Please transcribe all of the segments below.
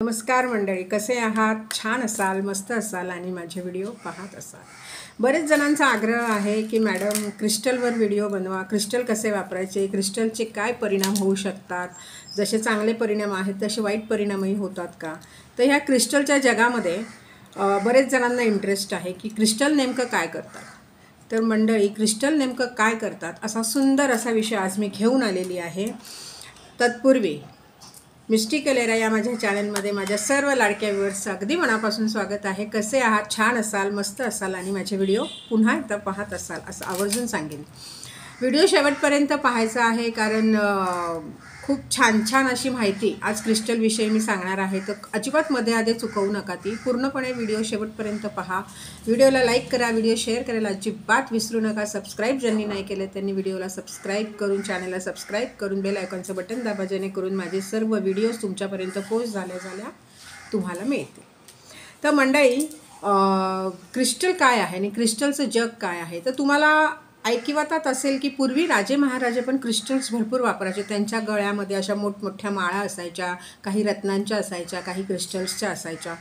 नमस्कार मंडळी, कसे आहात? छान असाल, मस्त असाल आणि माझे व्हिडिओ पाहत असाल. बरेच जणांचा आग्रह आहे की मॅडम क्रिस्टलवर व्हिडिओ बनवा, क्रिस्टल कसे वापरायचे, क्रिस्टलचे काय परिणाम होऊ शकतात, जसे चांगले परिणाम आहेत तसे वाईट परिणामही होतात का. तर ह्या क्रिस्टलच्या जगामध्ये बरेच जणांना इंटरेस्ट आहे की क्रिस्टल नेमकं काय करतात. तर मंडळी, क्रिस्टल नेमकं काय करतात असा सुंदर असा विषय आज मी घेऊन आलेली आहे. तत्पूर्वी मिस्टिक एलेरा या माझ्या चॅनलमध्ये माझ्या सर्व लाडक्या व्ह्यूअर्सचं अगदी मनापासून स्वागत आहे. कसे आहात? छान असाल, मस्त असाल आणि माझे व्हिडिओ पुन्हा एकदा पाहत असाल असं आवर्जून सांगेन. व्हिडिओ शेवटपर्यंत पाहायचा आहे कारण खूप छान छान अशी माहिती आज क्रिस्टलविषयी मी सांगणार आहे. तर अजिबात मध्ये आधी चुकवू नका, ती पूर्णपणे व्हिडिओ शेवटपर्यंत पहा. व्हिडिओला लाईक करा, व्हिडिओ शेअर करायला अजिबात विसरू नका. सबस्क्राईब ज्यांनी नाही केलं त्यांनी व्हिडिओला सबस्क्राईब करून चॅनलला सबस्क्राईब करून बेल आयकॉनचं बटन दाबा, जेणेकरून माझे सर्व व्हिडिओज तुमच्यापर्यंत पोस्ट झाल्या तुम्हाला मिळतील. तर मंडळी, क्रिस्टल काय आहे आणि क्रिस्टलचं जग काय आहे. तर तुम्हाला ऐकिवातात असेल की पूर्वी राजे महाराजे पण क्रिस्टल्स भरपूर वापरायचे. त्यांच्या गळ्यामध्ये अशा मोठमोठ्या माळा असायच्या, काही रत्नांच्या असायच्या, काही क्रिस्टल्सच्या असायच्या.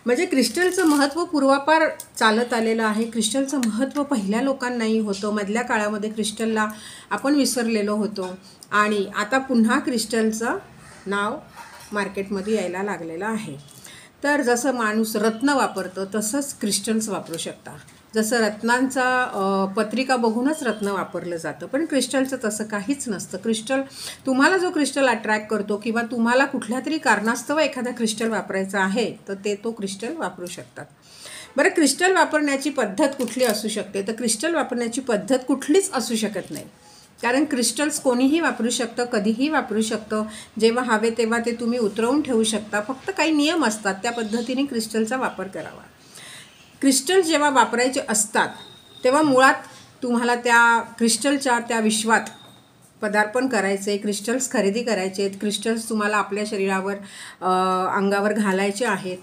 म्हणजे क्रिस्टलचं महत्त्व पूर्वापार चालत आलेलं आहे. क्रिस्टलचं महत्त्व पहिल्या लोकांनाही होतं. मधल्या काळामध्ये क्रिस्टलला आपण विसरलेलो होतो आणि आता पुन्हा क्रिस्टलचं नाव मार्केटमध्ये यायला लागलेलं आहे. तर जसं माणूस रत्न वापरतं तसंच क्रिस्टल्स वापरू शकता. जसं रत्नांचा पत्रिका बघूनच रत्न वापरलं जातं, पण क्रिस्टलचं तसं काहीच नसतं. क्रिस्टल, तुम्हाला जो क्रिस्टल अट्रॅक्ट करतो किंवा तुम्हाला कुठल्या तरी कारणास्तव एखादा क्रिस्टल वापरायचा आहे तर तो क्रिस्टल वापरू शकतात. बरं, क्रिस्टल वापरण्याची पद्धत कुठली असू शकते. तर क्रिस्टल वापरण्याची पद्धत कुठलीच असू शकत नाही, कारण क्रिस्टल्स कोणीही वापरू शकतं, कधीही वापरू शकतं. जेव्हा हवे तेव्हा ते तुम्ही उतरवून ठेवू शकता. फक्त काही नियम असतात, त्या पद्धतीने क्रिस्टलचा वापर करावा. क्रिस्टल जेव्हा वापरायचे असतात तेव्हा मुळात तुम्हाला त्या क्रिस्टलच्या त्या विश्वात पदार्पण करायचे, क्रिस्टल्स खरेदी करायचे आहेत, क्रिस्टल्स तुम्हाला आपल्या शरीरावर अंगावर घालायचे आहेत.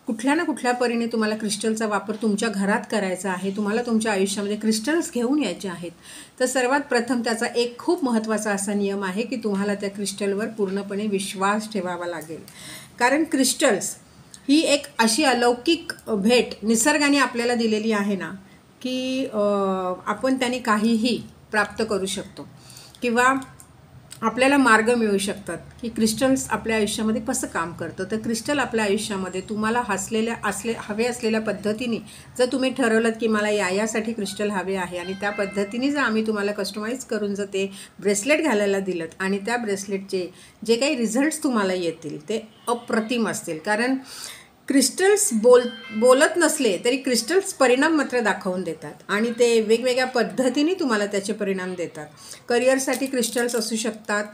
कुठल्या ना कुठल्या परीने तुम्हाला क्रिस्टलचा वापर तुमच्या घरात करायचा आहे. तुम्हाला तुमच्या आयुष्यामध्ये क्रिस्टल्स घेऊन यायचे आहेत. तर सर्वात प्रथम त्याचा एक खूप महत्त्वाचा असा नियम आहे की तुम्हाला त्या क्रिस्टलवर पूर्णपणे विश्वास ठेवावा लागेल. कारण क्रिस्टल्स ही एक अशी अलौकिक भेट निसर्गाने आपल्याला दिलेली आहे ना, की आपण त्याने काहीही प्राप्त करू शकतो किंवा आपल्याला मार्ग मिळू शकतात की क्रिस्टल्स आपल्या आयुष्यामध्ये कसं काम करतं. तर क्रिस्टल आपल्या आयुष्यामध्ये तुम्हाला हवे असलेल्या पद्धतीने जर तुम्ही ठरवलं की मला यासाठी क्रिस्टल हवे आहे आणि त्या पद्धतीने जर आम्ही तुम्हाला कस्टमाइज करून जर ते ब्रेसलेट घालायला दिलं आणि त्या ब्रेसलेटचे जे काही रिझल्ट्स तुम्हाला येतील ते अप्रतिम असतील. कारण क्रिस्टल्स बोलत नसले तरी क्रिस्टल्स परिणाम मात्र दाखवून देतात आणि ते वेगवेगळ्या पद्धतीने तुम्हाला त्याचे परिणाम देतात. करिअरसाठी क्रिस्टल्स असू शकतात,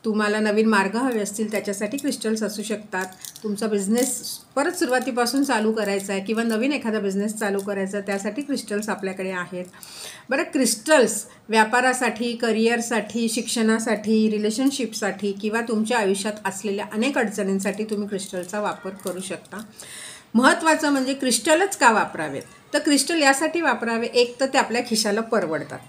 तुम्हाला नवीन मार्ग हवे असतील त्याच्यासाठी क्रिस्टल्स असू शकतात, तुमचा बिझनेस परत सुरुवातीपासून चालू करायचा आहे किंवा नवीन एखादा बिझनेस चालू करायचा त्यासाठी क्रिस्टल्स आपल्याकडे आहेत. बरं, क्रिस्टल्स व्यापारासाठी, करिअरसाठी, शिक्षणासाठी, रिलेशनशिपसाठी किंवा तुमच्या आयुष्यात असलेल्या अनेक अडचणींसाठी तुम्ही क्रिस्टलचा वापर करू शकता. महत्त्वाचं म्हणजे क्रिस्टलच का वापरावेत. तर क्रिस्टल यासाठी वापरावे, एक तर ते आपल्या खिशाला परवडतात.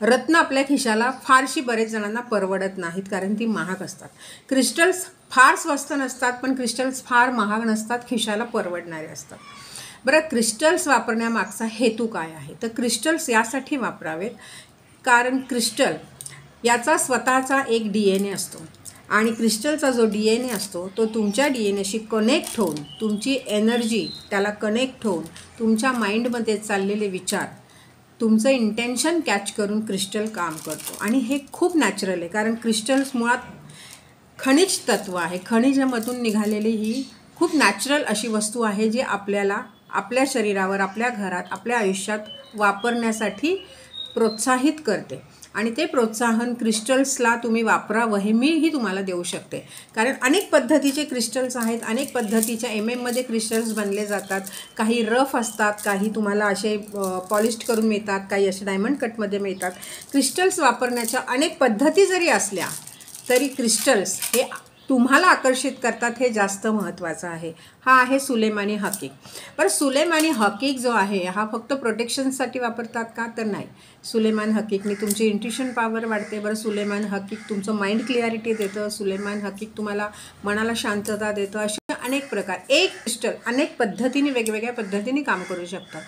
रत्न आपल्या खिशाला फारशी बरेच जणांना परवडत नाहीत कारण ती महाग असतात. क्रिस्टल्स फार स्वस्त नसतात, पण क्रिस्टल्स फार महाग नसतात, खिशाला परवडणारे असतात. बरं, क्रिस्टल्स वापरण्यामागचा हेतू काय आहे. तर क्रिस्टल्स यासाठी वापरावेत कारण क्रिस्टल याचा स्वतःचा एक DNA असतो आणि क्रिस्टलचा जो DNA असतो तो तुमच्या DNAशी कनेक्ट होऊन, तुमची एनर्जी त्याला कनेक्ट होऊन, तुमच्या माइंडमध्ये चाललेले विचार, तुमचं इंटेन्शन कॅच करून क्रिस्टल काम करतो. आणि हे खूप नॅचरल आहे कारण क्रिस्टल्स मुळात खनिज तत्व आहे. खनिजामधून निघालेली ही खूप नॅचरल अशी वस्तू आहे जी आपल्याला आपल्या शरीरावर, आपल्या घरात, आपल्या आयुष्यात वापरण्यासाठी प्रोत्साहित करते. आणि ते प्रोत्साहन क्रिस्टल्सला तुम्ही वापरावं हे मीही तुम्हाला देऊ शकते. कारण अनेक पद्धतीचे क्रिस्टल्स आहेत, अनेक पद्धतीच्या MM क्रिस्टल्स बनले जातात. काही रफ असतात, काही तुम्हाला असे पॉलिश्ड करून मिळतात, काही असे डायमंड कटमध्ये मिळतात. क्रिस्टल्स वापरण्याच्या अनेक पद्धती जरी असल्या तरी क्रिस्टल्स हे तुम्हाला आकर्षित करतात हे जास्त महत्त्वाचं आहे. हा आहे सुलेमानी हकीक. बरं, सुलेमानी हकीक जो आहे हा फक्त प्रोटेक्शनसाठी वापरतात का? तर नाही. सुलेमान हकीकने तुमची इंट्युशन पॉवर वाढते. बरं, सुलेमान हकीक तुमचं माइंड क्लिअरिटी देतं. सुलेमान हकीक तुम्हाला मनाला शांतता देतं. असे अनेक प्रकार, एक क्रिस्टल अनेक पद्धतीने वेगवेगळ्या पद्धतीने काम करू शकतं.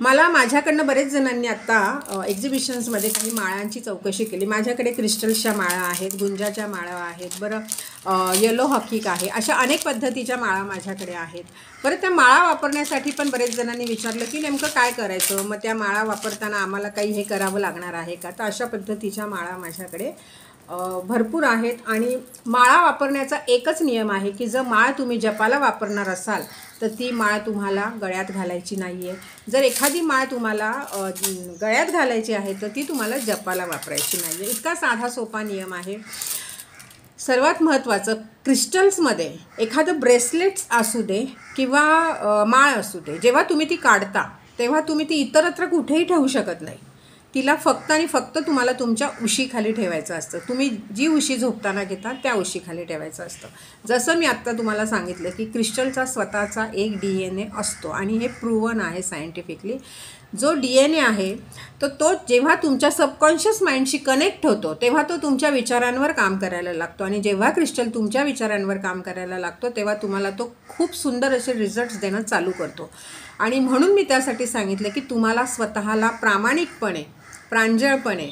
मला माझ्याकडनं बरेच जणांनी आत्ता एक्झिबिशन्समध्ये काही माळांची चौकशी केली. माझ्याकडे क्रिस्टल्सच्या माळा आहेत, गुंजाच्या माळा आहेत, बरं येलो हकीक आहे, अशा अनेक पद्धतीच्या माळा माझ्याकडे आहेत. बरं, त्या माळा वापरण्यासाठी पण बरेच जणांनी विचारलं की नेमकं काय करायचं, मग त्या माळा वापरताना आम्हाला काही हे करावं लागणार आहे का? तर अशा पद्धतीच्या माळा माझ्याकडे भरपूर आहेत. आणि माळा वापरण्याचा एकच नियम आहे की जर माळ तुम्ही जपाला वापरणार असाल तर ती माळ तुम्हाला गळ्यात घालायची नाही आहे. जर एखादी माळ तुम्हाला गळ्यात घालायची आहे तर ती तुम्हाला जपाला वापरायची नाही आहे. इतका साधा सोपा नियम आहे. सर्वात महत्त्वाचं, क्रिस्टल्समध्ये एखादं ब्रेसलेट्स असू दे किंवा माळ असू दे, जेव्हा तुम्ही ती काढता तेव्हा तुम्ही ती इतरत्र कुठेही ठेवू शकत नाही. तिला फक्त आणि फक्त तुम्हाला तुमच्या उशीखाली ठेवायचं असतं. तुम्ही जी उशी झोपताना घेता त्या उशीखाली ठेवायचं असतं. जसं मी आत्ता तुम्हाला सांगितलं की क्रिस्टलचा स्वतःचा एक DNA असतो आणि हे प्रूव्हन आहे सायंटिफिकली. जो DNA आहे तो जेव्हा तुमच्या सबकॉन्शियस माइंडशी कनेक्ट होतो तेव्हा तो तुमच्या विचारांवर काम करायला लागतो. आणि जेव्हा क्रिस्टल तुमच्या विचारांवर काम करायला लागतो तेव्हा तुम्हाला तो खूप सुंदर असे रिझल्ट्स देणं चालू करतो. आणि म्हणून मी त्यासाठी सांगितलं की तुम्हाला स्वतःला प्रामाणिकपणे, प्रांजळपणे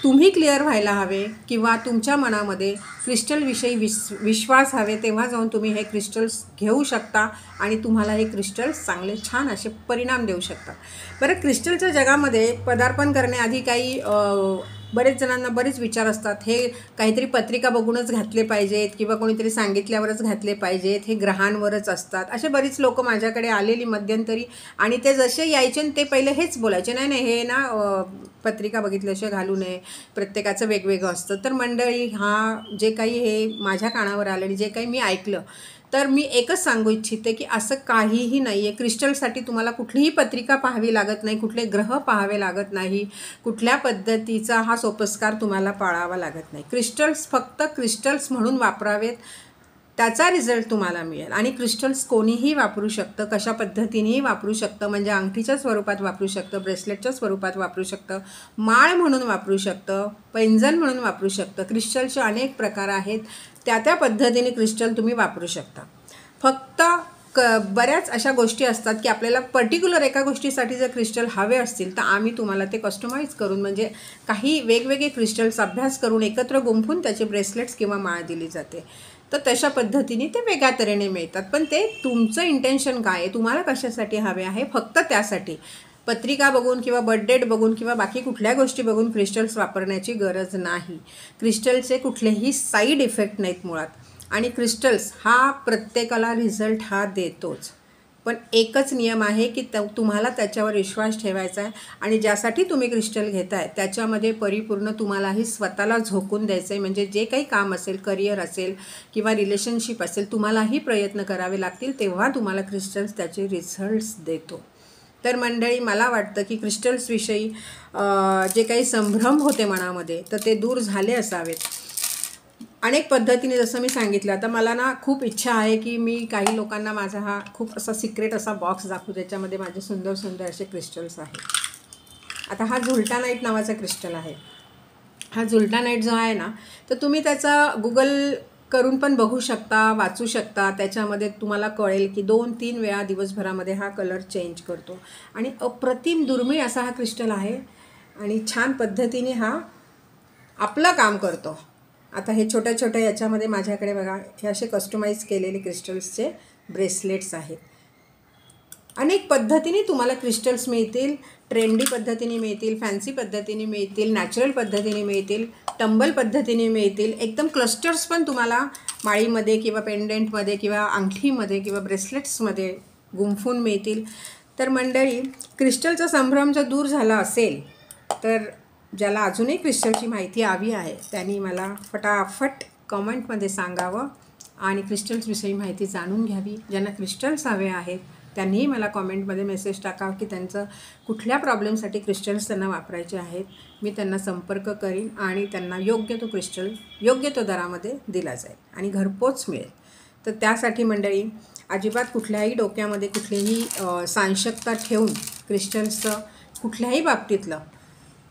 तुम्ही क्लिअर व्हायला हवे किंवा तुमच्या मनामध्ये क्रिस्टलविषयी विश्वास हवे, तेव्हा जाऊन तुम्ही हे क्रिस्टल्स घेऊ शकता आणि तुम्हाला हे क्रिस्टल्स चांगले छान असे परिणाम देऊ शकतात. बरं, क्रिस्टलच्या जगामध्ये पदार्पण करण्याआधी काही बरेच जणांना बरेच विचार असतात. हे काहीतरी पत्रिका बघूनच घातले पाहिजेत किंवा कोणीतरी सांगितल्यावरच घातले पाहिजेत, हे ग्रहांवरच असतात, असे बरीच लोक माझ्याकडे आलेली मध्यंतरी. आणि ते जसे यायचे ते पहिले हेच बोलायचे, नाही नाही हे ना पत्रिका बघितल्याशिवाय घालू नये, प्रत्येकाचं वेगवेगळं असतं. तर मंडळी, हा जे काही हे माझ्या कानावर आलेली जे काही मी ऐकलं, तर मी एकच सांगू इच्छिते की असं काहीही नाही आहे. क्रिस्टलसाठी तुम्हाला कुठलीही पत्रिका पाहावी लागत नाही, कुठले ग्रह पाहावे लागत नाही, कुठल्या पद्धतीचा हा सोपस्कार तुम्हाला पाळावा लागत नाही. क्रिस्टल्स फक्त क्रिस्टल्स म्हणून वापरावेत, त्याचा रिझल्ट तुम्हाला मिळेल. आणि क्रिस्टल्स कोणीही वापरू शकतं, कशा पद्धतीनेही वापरू शकतं. म्हणजे अंगठीच्या स्वरूपात वापरू शकतं, ब्रेसलेटच्या स्वरूपात वापरू शकतं, माळ म्हणून वापरू शकतं, पैंजण म्हणून वापरू शकतं. क्रिस्टलचे अनेक प्रकार आहेत, त्या पद्धतीने क्रिस्टल तुम्ही वापरू शकता. फक्त बऱ्याच अशा गोष्टी असतात की आपल्याला पर्टिक्युलर एका गोष्टीसाठी जर क्रिस्टल हवे असतील तर आम्ही तुम्हाला ते कस्टमाइज करून, म्हणजे काही वेगवेगळे क्रिस्टल्स अभ्यास करून एकत्र गुंफून त्याचे ब्रेसलेट्स किंवा माळ दिली जाते. तर तशा पद्धतीने ते वेगळ्या तऱ्हेने मिळतात. पण ते तुमचं इंटेन्शन काय आहे, तुम्हाला कशासाठी हवे आहे, फक्त त्यासाठी. पत्रिका बघून किंवा बर्थडेट बघून किंवा बाकी कुठल्या गोष्टी बघून क्रिस्टल्स वापरण्याची गरज नाही. क्रिस्टलचे कुठलेही साईड इफेक्ट नाहीत मुळात. आणि क्रिस्टल्स हा प्रत्येकाला रिझल्ट हा देतोच. पण एकच नियम आहे की तुम्हाला त्याच्यावर विश्वास ठेवायचा आहे. आणि ज्यासाठी तुम्ही क्रिस्टल घेताय त्याच्यामध्ये परिपूर्ण तुम्हालाही स्वतःला झोकून द्यायचं आहे. म्हणजे जे काही काम असेल, करिअर असेल किंवा रिलेशनशिप असेल, तुम्हालाही प्रयत्न करावे लागतील, तेव्हा तुम्हाला क्रिस्टल्स त्याचे रिझल्ट्स देतो. तर मंडळी, मला वाटतं की क्रिस्टल्सविषयी जे काही संभ्रम होते मनामध्ये तर ते दूर झाले असावेत. अनेक पद्धतीने जसं मी सांगितलं, आता मला ना खूप इच्छा आहे की मी काही लोकांना माझा हा खूप असा सिक्रेट असा बॉक्स दाखवू, ज्याच्यामध्ये माझे सुंदर सुंदर असे क्रिस्टल्स आहेत. आता हा झुलटानाईट नावाचा क्रिस्टल आहे. हा झुलटानाईट जो आहे ना, तर तुम्ही त्याचा गुगल करून पण बघू शकता, वाचू शकता. त्याच्यामध्ये तुम्हाला कळेल की 2-3 वेळा दिवसभरामध्ये हा कलर चेंज करतो. आणि अप्रतिम दुर्मिळ असा हा क्रिस्टल आहे आणि छान पद्धतीने हा आपलं काम करतो. आता हे छोट्या छोट्या याच्यामध्ये माझ्याकडे बघा, हे असे कस्टमाइज केलेले क्रिस्टल्सचे ब्रेसलेट्स आहेत. अनेक पद्धतीने तुम्हाला क्रिस्टल्स मिळतील. ट्रेंडी पद्धतीने मिळतील, फॅन्सी पद्धतीने मिळतील, नॅचरल पद्धतीने मिळतील, टंबल पद्धतीने मिळतील. एकदम क्लस्टर्स पण तुम्हाला माळीमध्ये किंवा पेंडेंटमध्ये किंवा अंगठीमध्ये किंवा ब्रेसलेट्समध्ये गुंफून मिळतील. तर मंडळी, क्रिस्टलचा संभ्रम जर दूर झाला असेल तर ज्याला अजूनही क्रिस्टलची माहिती हवी आहे त्यांनी मला फटाफट कमेंटमध्ये सांगावं आणि क्रिस्टल्सविषयी माहिती जाणून घ्यावी. ज्यांना क्रिस्टल्स हवे आहेत त्यांनीही मला कॉमेंटमध्ये मेसेज टाका की त्यांचं कुठल्या प्रॉब्लेमसाठी क्रिस्टल्स त्यांना वापरायचे आहेत. मी त्यांना संपर्क करीन आणि त्यांना योग्य तो क्रिस्टल योग्य तो दरामध्ये दिला जाईल आणि घरपोच मिळेल. तर त्यासाठी मंडळी अजिबात कुठल्याही डोक्यामध्ये कुठलीही सांशकता ठेवून क्रिस्टल्सचं कुठल्याही बाबतीतलं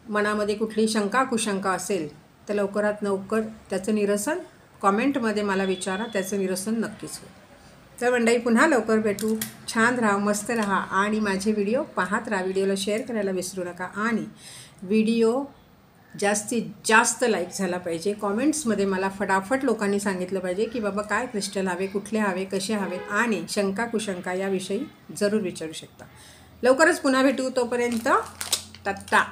मनामध्ये कुठली शंका कुशंका असेल तर लवकरात लवकर त्याचं निरसन कॉमेंटमध्ये मला विचारा, त्याचं निरसन नक्कीच होईल. तर मंडळी पुन्हा लवकर भेटू. छान राहा, मस्त राहा आणि माझे व्हिडिओ पाहत राहा. व्हिडिओला शेअर करायला विसरू नका आणि व्हिडिओ जास्तीत जास्त लाईक झाला पाहिजे. कॉमेंट्समध्ये मला फटाफट लोकांनी सांगितलं पाहिजे की बाबा काय क्रिस्टल हवे, कुठले हवे, कसे हवेत आणि शंका कुशंका याविषयी जरूर विचारू शकता. लवकरच पुन्हा भेटू. तोपर्यंत टाटा.